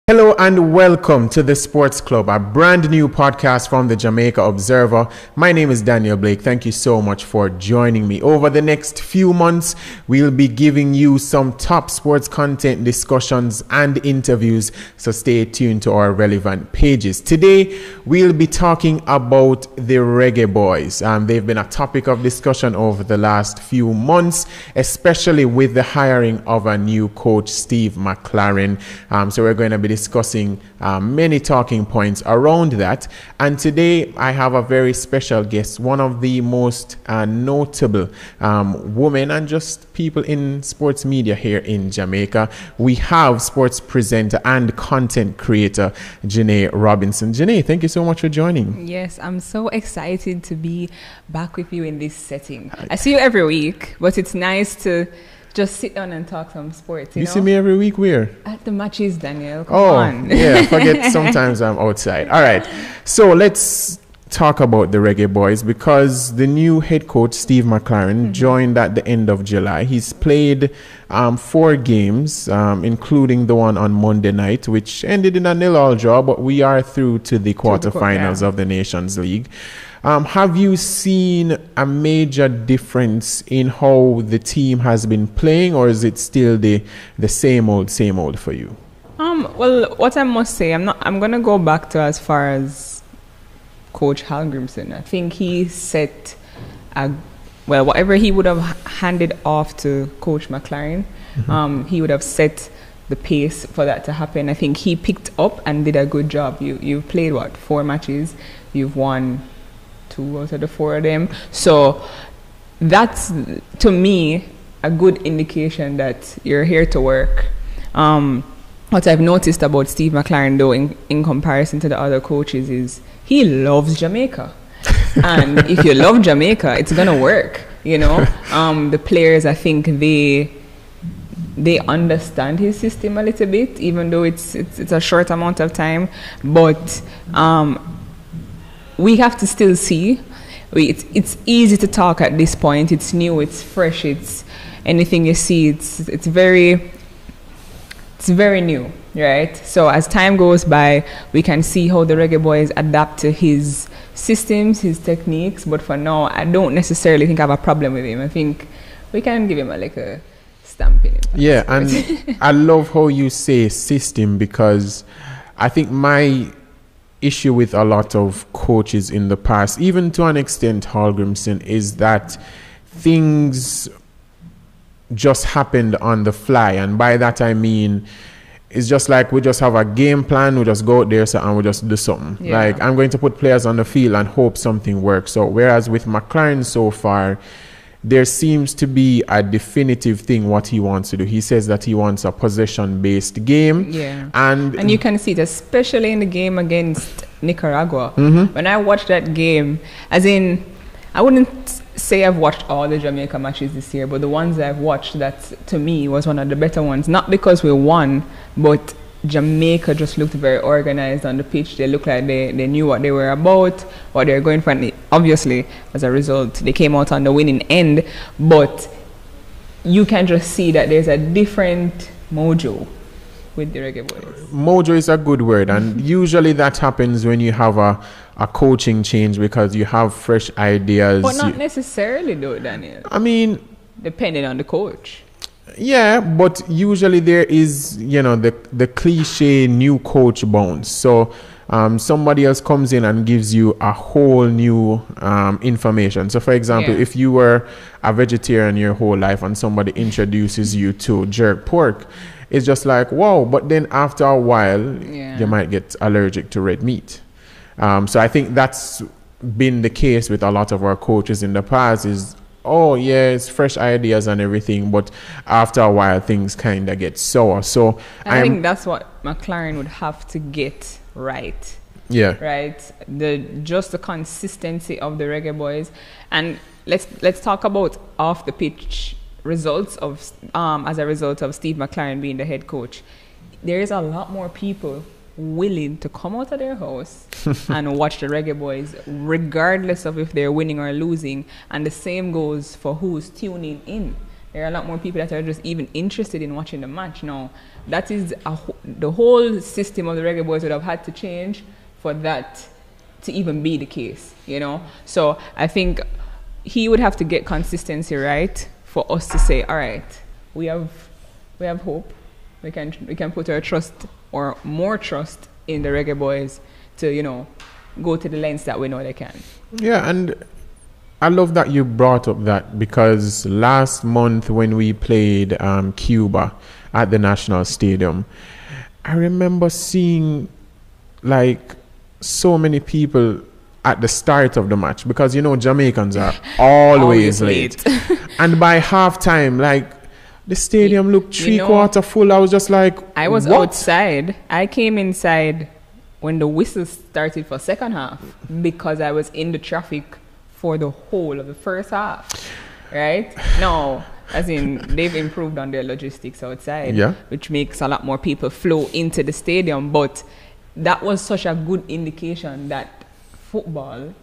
Hello and welcome to the Sports Club, a brand new podcast from the Jamaica Observer. My name is Daniel Blake. Thank you so much for joining me. Over the next few months, we'll be giving you some top sports content, discussions and interviews, so stay tuned to our relevant pages. Today, we'll be talking about the Reggae Boys. They've been a topic of discussion over the last few months, especially with the hiring of a new coach, Steve McLaren. So we're going to be discussing many talking points around that, and today I have a very special guest, one of the most notable women and just people in sports media here in Jamaica. We have sports presenter and content creator Janae Robinson. Janae, thank you so much for joining. Yes, I'm so excited to be back with you in this setting. I see you every week, but it's nice to just sit down and talk some sports. You know? See me every week where? At the matches, Daniel. Come on. Yeah, forget sometimes I'm outside. All right. So let's talk about the Reggae Boys, because the new head coach, Steve McLaren, joined at the end of July. He's played 4 games, including the one on Monday night, which ended in a 0-0 draw, but we are through to the quarterfinals of the Nations League. Have you seen a major difference in how the team has been playing, or is it still the same old for you? Well, what I must say, I'm gonna go back to as far as Coach Hallgrimson. I think he set whatever he would have handed off to Coach McLaren, he would have set the pace for that to happen. I think he picked up and did a good job. You've played 4 matches, you've won 2 out of the 4 of them. So that's, to me, a good indication that you're here to work. What I've noticed about Steve McLaren, though, in comparison to the other coaches, is he loves Jamaica. And if you love Jamaica, it's going to work, you know. The players, I think they understand his system a little bit, even though it's a short amount of time. But we have to still see. It's easy to talk at this point. It's new, it's fresh, it's anything you see, it's very new, right? So as time goes by, we can see how the Reggae Boys adapt to his systems, his techniques. But for now, I don't necessarily think I have a problem with him. I think we can give him a stamp in him. Yeah, and I love how you say system, because I think my issue with a lot of coaches in the past, even to an extent Hallgrimson, is that things just happened on the fly. And by that I mean, it's just like we just have a game plan, we just go out there and we just do something. Yeah. Like, I'm going to put players on the field and hope something works. So whereas with McLaren so far, there seems to be a definitive thing what he wants to do. He says that he wants a possession-based game. Yeah. And you can see it, especially in the game against Nicaragua. When I watched that game, as in, I wouldn't say I've watched all the Jamaica matches this year, but the ones I've watched, that to me was one of the better ones. Not because we won, but Jamaica just looked very organized on the pitch. They looked like they knew what they were about, what they were going for. And obviously, as a result, they came out on the winning end. But you can just see that there's a different mojo with the Reggae Boys. Mojo is a good word, and usually that happens when you have a coaching change, because you have fresh ideas. But not necessarily, though, Daniel. I mean, depending on the coach. Yeah, but usually there is, the cliche new coach bounce. So somebody else comes in and gives you a whole new information. So for example, if you were a vegetarian your whole life and somebody introduces you to jerk pork, it's just like, wow. But then after a while, you might get allergic to red meat. So I think that's been the case with a lot of our coaches in the past, is, oh yeah, it's fresh ideas and everything, but after a while things kind of get sour. So I think that's what McLaren would have to get right. Yeah. Right. The consistency of the Reggae Boys. And let's talk about off the pitch results of as a result of Steve McLaren being the head coach. There is a lot more people willing to come out of their house and watch the Reggae Boys, regardless of if they're winning or losing. And the same goes for who's tuning in. There are a lot more people that are just even interested in watching the match. No, that is the whole system of the Reggae Boys would have had to change for that to even be the case, you know. So I think he would have to get consistency right for us to say, all right, we have hope. We can put our trust or more trust in the Reggae Boys to, you know, go to the lengths that we know they can. Yeah, and I love that you brought up that, because last month when we played Cuba at the National Stadium, I remember seeing like so many people at the start of the match, because you know Jamaicans are always late. And by halftime, like the stadium looked three-quarter full. I was just like, I was what? outside. I came inside when the whistle started for second half because I was in the traffic for the whole of the first half, right? No, as in they've improved on their logistics outside, which makes a lot more people flow into the stadium. But that was such a good indication that football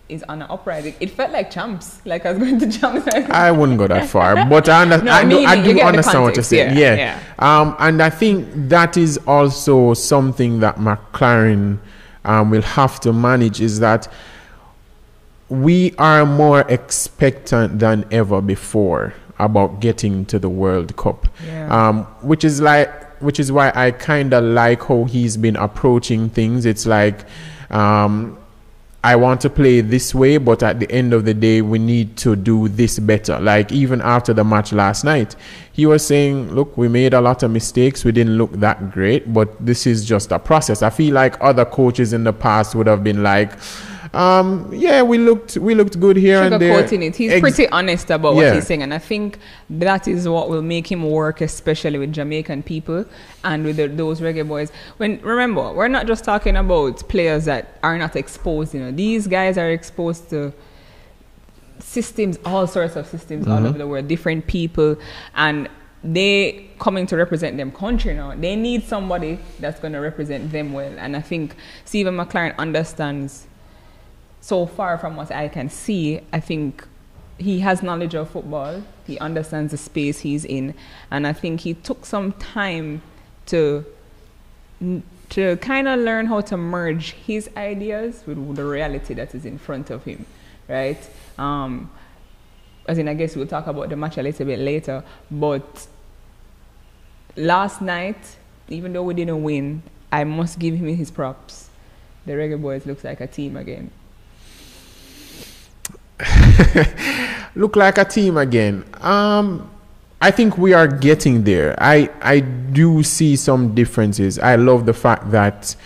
is on an uprising. It felt like champs, like I was going to champs. I wouldn't go that far, but I do understand what you're saying. Yeah. And I think that is also something that McLaren will have to manage, is that we are more expectant than ever before about getting to the World Cup, which is why I kind of like how he's been approaching things. It's like, I want to play this way, but at the end of the day, we need to do this better. Like even after the match last night, he was saying, look, we made a lot of mistakes. We didn't look that great, but this is just a process. I feel like other coaches in the past would have been like, we looked good here and there. It. He's pretty honest about what he's saying, and I think that is what will make him work, especially with Jamaican people and with those Reggae Boys. Remember, we're not just talking about players that are not exposed. You know, these guys are exposed to systems, all sorts of systems all over the world, different people, and they coming to represent them country now. They need somebody that's going to represent them well, and I think Stephen McLaren understands. So far from what I can see, I think he has knowledge of football. He understands the space he's in. And I think he took some time to kind of learn how to merge his ideas with the reality that is in front of him, right? As in, I guess we'll talk about the match a little bit later. But last night, even though we didn't win, I must give him his props. The Reggae Boys looks like a team again. Look like a team again. I think we are getting there. I do see some differences. I love the fact that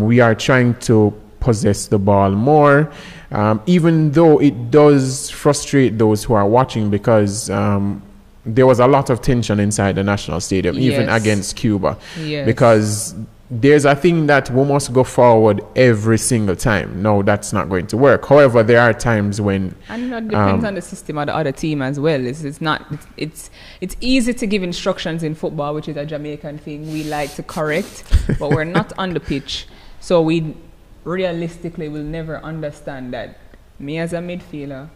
we are trying to possess the ball more, even though it does frustrate those who are watching, because there was a lot of tension inside the National Stadium, even against Cuba, because there's a thing that we must go forward every single time. No, that's not going to work. However, there are times when, and it depends on the system of the other team as well. It's easy to give instructions in football, which is a Jamaican thing. We like to correct, but we're not on the pitch, so we realistically will never understand that. Me as a midfielder,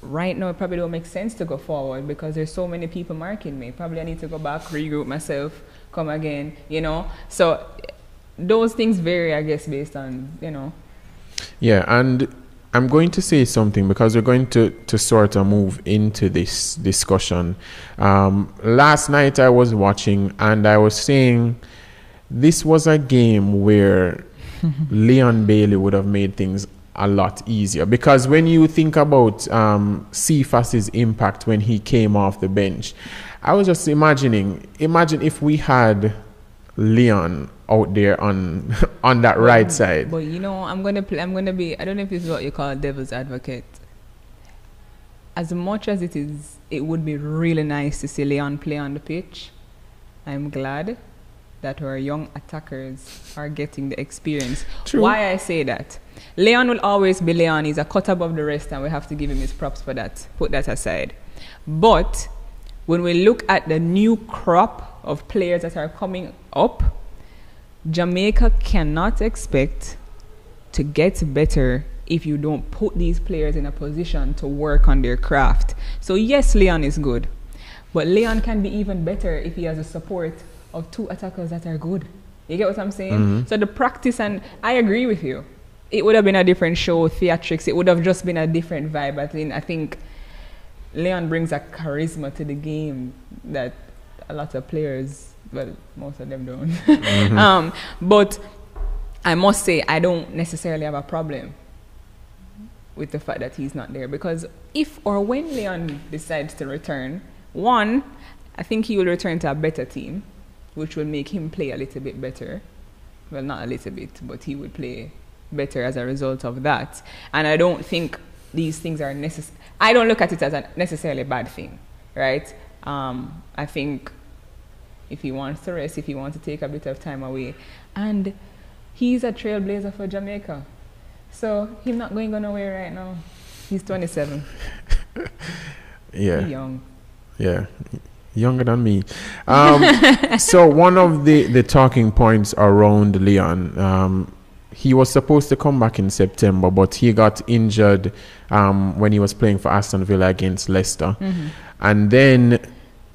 right now it probably don't make sense to go forward because there's so many people marking me. Probably I need to go back, regroup myself, come again, you know. So those things vary, I guess, based on, you know. Yeah, and I'm going to say something because we're going to sort of move into this discussion. Last night I was watching and I was saying this was a game where Leon Bailey would have made things a lot easier, because when you think about Cephas's impact when he came off the bench, I was just imagine if we had Leon out there on that right side. But you know, I'm gonna be, I don't know if this is what you call devil's advocate. As much as it would be really nice to see Leon play on the pitch, I'm glad that our young attackers are getting the experience. True. Why I say that? Leon will always be Leon. He's a cut above the rest, and we have to give him his props for that. Put that aside. But when we look at the new crop of players that are coming up, Jamaica cannot expect to get better if you don't put these players in a position to work on their craft. So yes, Leon is good. But Leon can be even better if he has the support of 2 attackers that are good. You get what I'm saying? So the practice, and I agree with you. It would have been a different show, theatrics. It would have just been a different vibe. I think Leon brings a charisma to the game that a lot of players, well, most of them don't. But I must say, I don't necessarily have a problem with the fact that he's not there, because if or when Leon decides to return, one, I think he will return to a better team, which will make him play a little bit better. Well, not a little bit, but he would play better as a result of that. And I don't think these things are necessary. I don't look at it as a necessarily bad thing, right? I think if he wants to rest, if he wants to take a bit of time away, and he's a trailblazer for Jamaica, so he's not going nowhere right now. He's 27. Yeah. He's young. Yeah. Younger than me. So one of the talking points around Leon, he was supposed to come back in September, but he got injured when he was playing for Aston Villa against Leicester. And then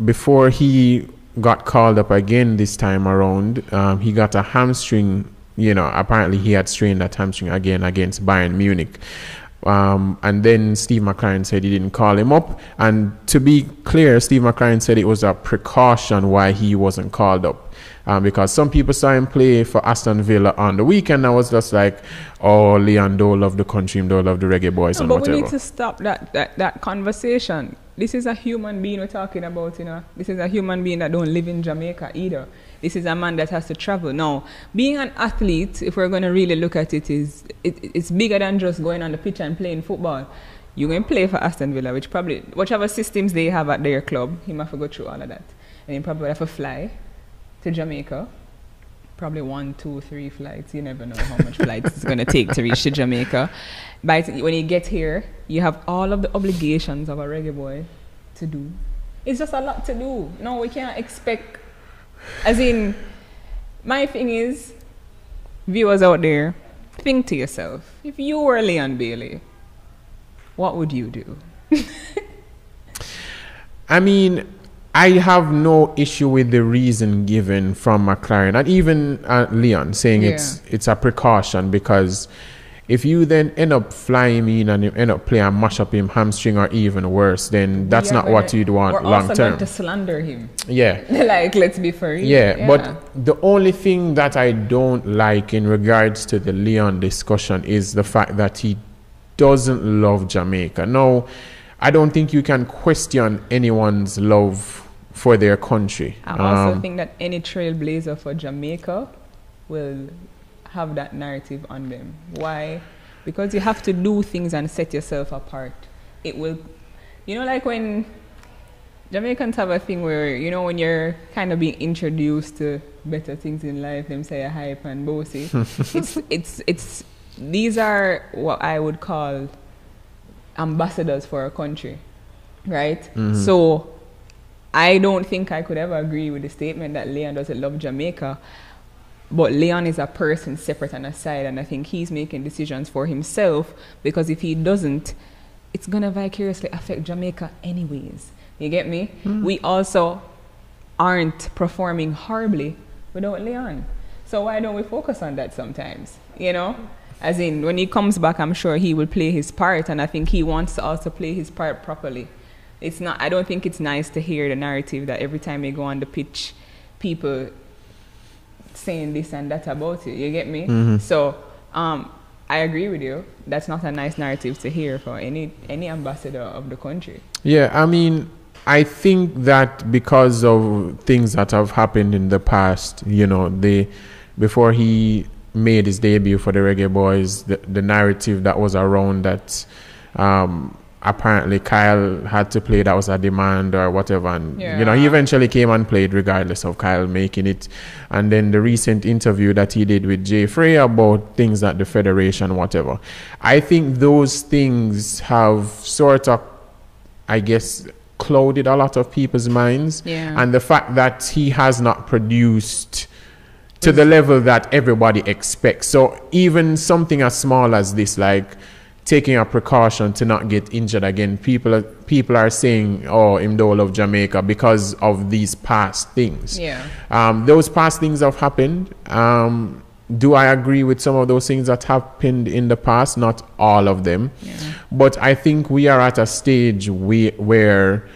before he got called up again this time around, he got a hamstring. Apparently he had strained that hamstring again against Bayern Munich. And then Steve McLaren said he didn't call him up. And to be clear, Steve McLaren said it was a precaution why he wasn't called up. Because some people saw him play for Aston Villa on the weekend. I was just like, oh, Leon don't love the country, don't love the reggae boys, and whatever. But we need to stop that conversation. This is a human being we're talking about, This is a human being that don't live in Jamaica either. This is a man that has to travel. Now, being an athlete, if we're going to really look at it, it's bigger than just going on the pitch and playing football. You're going to play for Aston Villa, which probably, whichever systems they have at their club, he might have to go through all of that. And he probably have to fly to Jamaica. Probably 1, 2, 3 flights. You never know how much flights it's going to take to reach to Jamaica. But when you get here, you have all of the obligations of a reggae boy to do. It's just a lot to do. No, we can't expect... As in, my thing is, viewers out there, think to yourself, if you were Leon Bailey, what would you do? I mean, I have no issue with the reason given from McLaren and even Leon saying it's a precaution, because if you then end up flying in and you end up playing and mash up him hamstring or even worse, then that's not what you'd want long term. We're also going to slander him. Yeah. Like, let's be for real. Yeah, but the only thing that I don't like in regards to the Leon discussion is the fact that he doesn't love Jamaica. No, I don't think you can question anyone's love for their country. I also think that any trailblazer for Jamaica will have that narrative on them. Why? Because you have to do things and set yourself apart. It will, like when Jamaicans have a thing where, when you're kind of being introduced to better things in life, them say a hype and bossy. it's these are what I would call ambassadors for a country, right? So I don't think I could ever agree with the statement that Leon doesn't love Jamaica. But Leon is a person separate and aside, and I think he's making decisions for himself, because if he doesn't, it's going to vicariously affect Jamaica anyways. You get me? We also aren't performing horribly without Leon. So why don't we focus on that sometimes? As in, when he comes back, I'm sure he will play his part, and I think he wants to also play his part properly. I don't think it's nice to hear the narrative that every time you go on the pitch, people saying this and that about it. You get me? So I agree with you. That's not a nice narrative to hear for any ambassador of the country. Yeah, I mean, I think that because of things that have happened in the past, before he made his debut for the Reggae Boys, the narrative that was around that apparently Kyle had to play, that was a demand or whatever, and he eventually came and played regardless of Kyle making it. And then the recent interview that he did with Jay Frey about things at the federation, whatever, I think those things have sort of, I guess, clouded a lot of people's minds. And the fact that he has not produced to the level that everybody expects. So even something as small as this, like taking a precaution to not get injured again. People are saying, oh, him don't love Jamaica because of these past things. Yeah. Those past things have happened. Do I agree with some of those things that happened in the past? Not all of them. Yeah. But I think we are at a stage where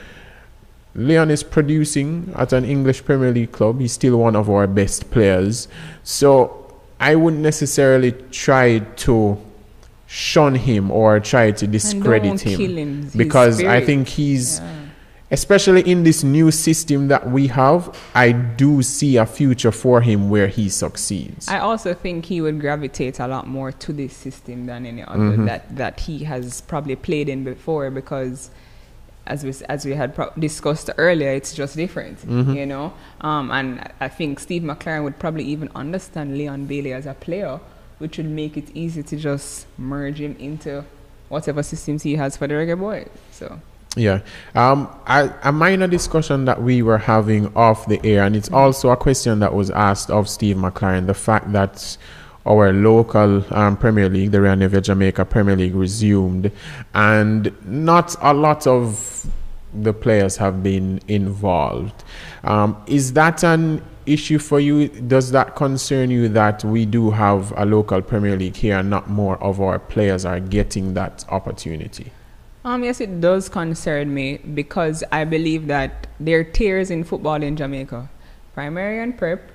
Leon is producing at an English Premier League club. He's still one of our best players. So I wouldn't necessarily try to shun him or try to discredit him. Because I think he's... Yeah. Especially in this new system that we have, I do see a future for him where he succeeds. I also think he would gravitate a lot more to this system than any other that he has probably played in before, because as we had discussed earlier, it's just different, you know. And I think Steve McLaren would probably even understand Leon Bailey as a player, which would make it easy to just merge him into whatever systems he has for the Reggae Boys. So... Yeah. A minor discussion that we were having off the air, and it's also a question that was asked of Steve McLaren, the fact that our local Premier League, the Royal Navy Jamaica Premier League, resumed, and not a lot of the players have been involved. Is that an issue for you? Does that concern you that we do have a local Premier League here and not more of our players are getting that opportunity? Yes, it does concern me, because I believe that there are tiers in football in Jamaica. Primary and prep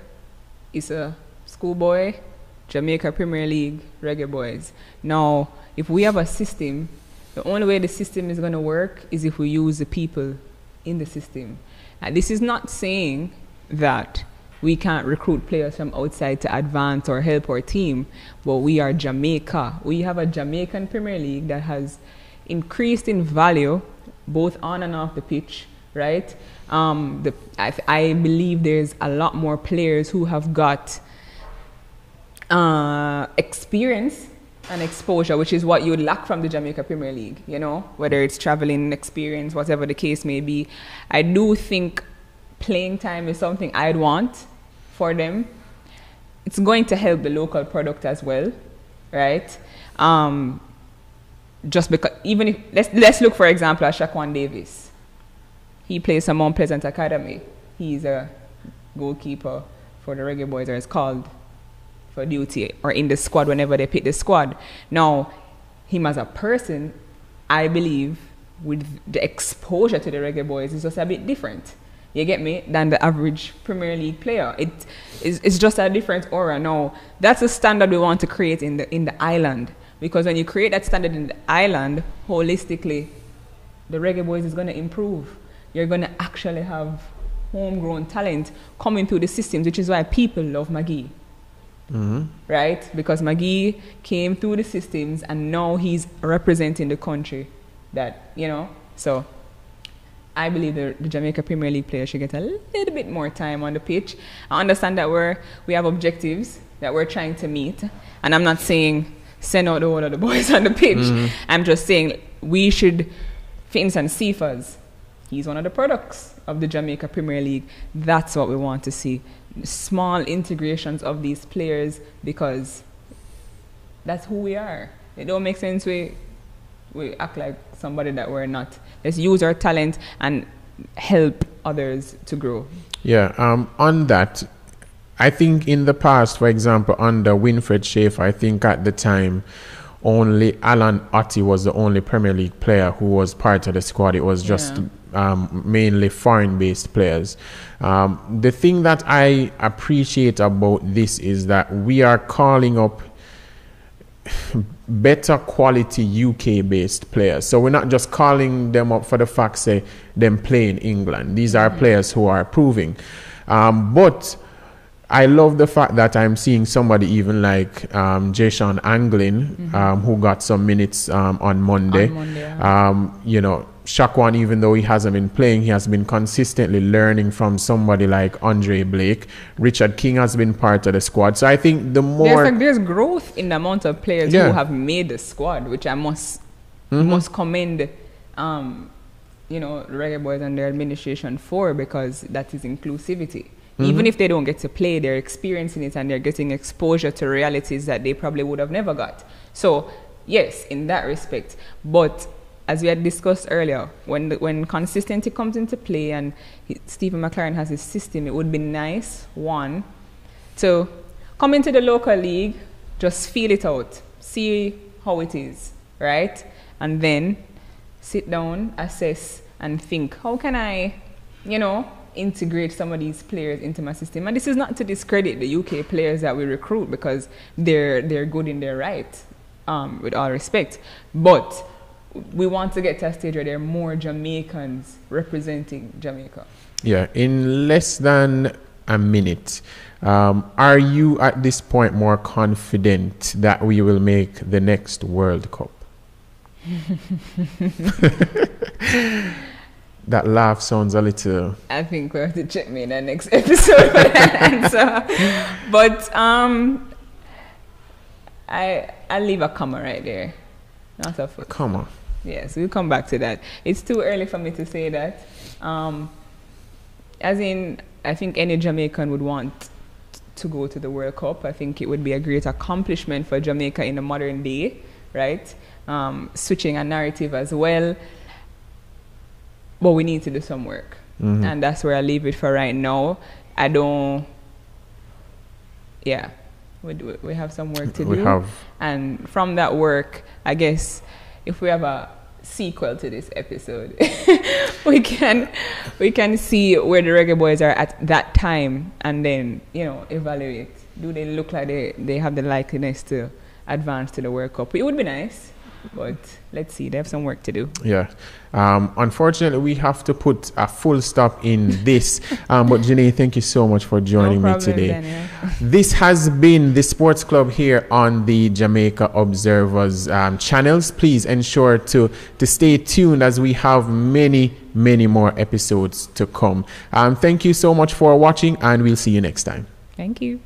is a schoolboy, Jamaica Premier League, Reggae Boys. Now, if we have a system, the only way the system is going to work is if we use the people in the system. And this is not saying that we can't recruit players from outside to advance or help our team, but we are Jamaica. We have a Jamaican Premier League that has increased in value both on and off the pitch, right? I believe there's a lot more players who have got experience and exposure, which is what you would lack from the Jamaica Premier League, you know, whether it's traveling experience, whatever the case may be. I do think playing time is something I'd want for them. It's going to help the local product as well, right? Just because, even if let's look for example at Shaquan Davis. He plays for Mount Pleasant Academy. He's a goalkeeper for the Reggae Boys, or is called for duty or in the squad whenever they pick the squad. Now, him as a person, I believe, with the exposure to the Reggae Boys, is just a bit different. You get me? Than the average Premier League player. It's just a different aura. Now, that's a standard we want to create in the island. Because when you create that standard in the island, holistically, the Reggae Boys is going to improve. You're going to actually have homegrown talent coming through the systems, which is why people love Magee. Right? Because Magee came through the systems and now he's representing the country. That, you know, so I believe the Jamaica Premier League players should get a little bit more time on the pitch. I understand that we have objectives that we're trying to meet. And I'm not saying send out all of the boys on the pitch. I'm just saying we should, for instance, Cephas, he's one of the products of the Jamaica Premier League. That's what we want to see. Small integrations of these players, because that's who we are. It don't make sense we act like somebody that we're not. Let's use our talent and help others to grow. Yeah, on that, I think in the past, for example, under Winfred Schaefer, I think at the time, only Alan Otti was the only Premier League player who was part of the squad. It was just mainly foreign-based players. The thing that I appreciate about this is that we are calling up better quality UK-based players. So we're not just calling them up for the fact, say, them play in England. These are players who are proving. But I love the fact that I'm seeing somebody even like Jason Anglin, who got some minutes on Monday. You know, Shaquan, even though he hasn't been playing, he has been consistently learning from somebody like Andre Blake. Richard King has been part of the squad. So I think the more... There's growth in the amount of players who have made the squad, which I must commend, you know, Reggae Boys and their administration for, because that is inclusivity. Even if they don't get to play, they're experiencing it and they're getting exposure to realities that they probably would have never got. So yes, in that respect. But as we had discussed earlier, when consistency comes into play and Stephen McLaren has his system, it would be nice, one, to come into the local league, just feel it out, see how it is, right? And then sit down, assess, and think, how can I, integrate some of these players into my system? And this is not to discredit the UK players that we recruit, because they're good in their right, with all respect. But we want to get to a stage where there are more Jamaicans representing Jamaica. Yeah, in less than a minute, are you at this point more confident that we will make the next World Cup? That laugh sounds a little... I think we'll have to check me in the next episode for that answer. But I'll leave a comma right there. Not a full comma. Yes, we'll come back to that. It's too early for me to say that. As in, I think any Jamaican would want to go to the World Cup. I think it would be a great accomplishment for Jamaica in the modern day, right? Switching a narrative as well. But we need to do some work. Mm-hmm. And that's where I leave it for right now. We have some work to do. And from that work, I guess, if we have a sequel to this episode, we can see where the Reggae Boys are at that time, and then evaluate. Do they look like they have the likeliness to advance to the World Cup? It would be nice, but let's see. They have some work to do. Yeah. Unfortunately, we have to put a full stop in this. But Janae, thank you so much for joining me today. Daniel. This has been the Sports Club here on the Jamaica Observer's channels. Please ensure to stay tuned, as we have many more episodes to come. Thank you so much for watching, and we'll see you next time. Thank you.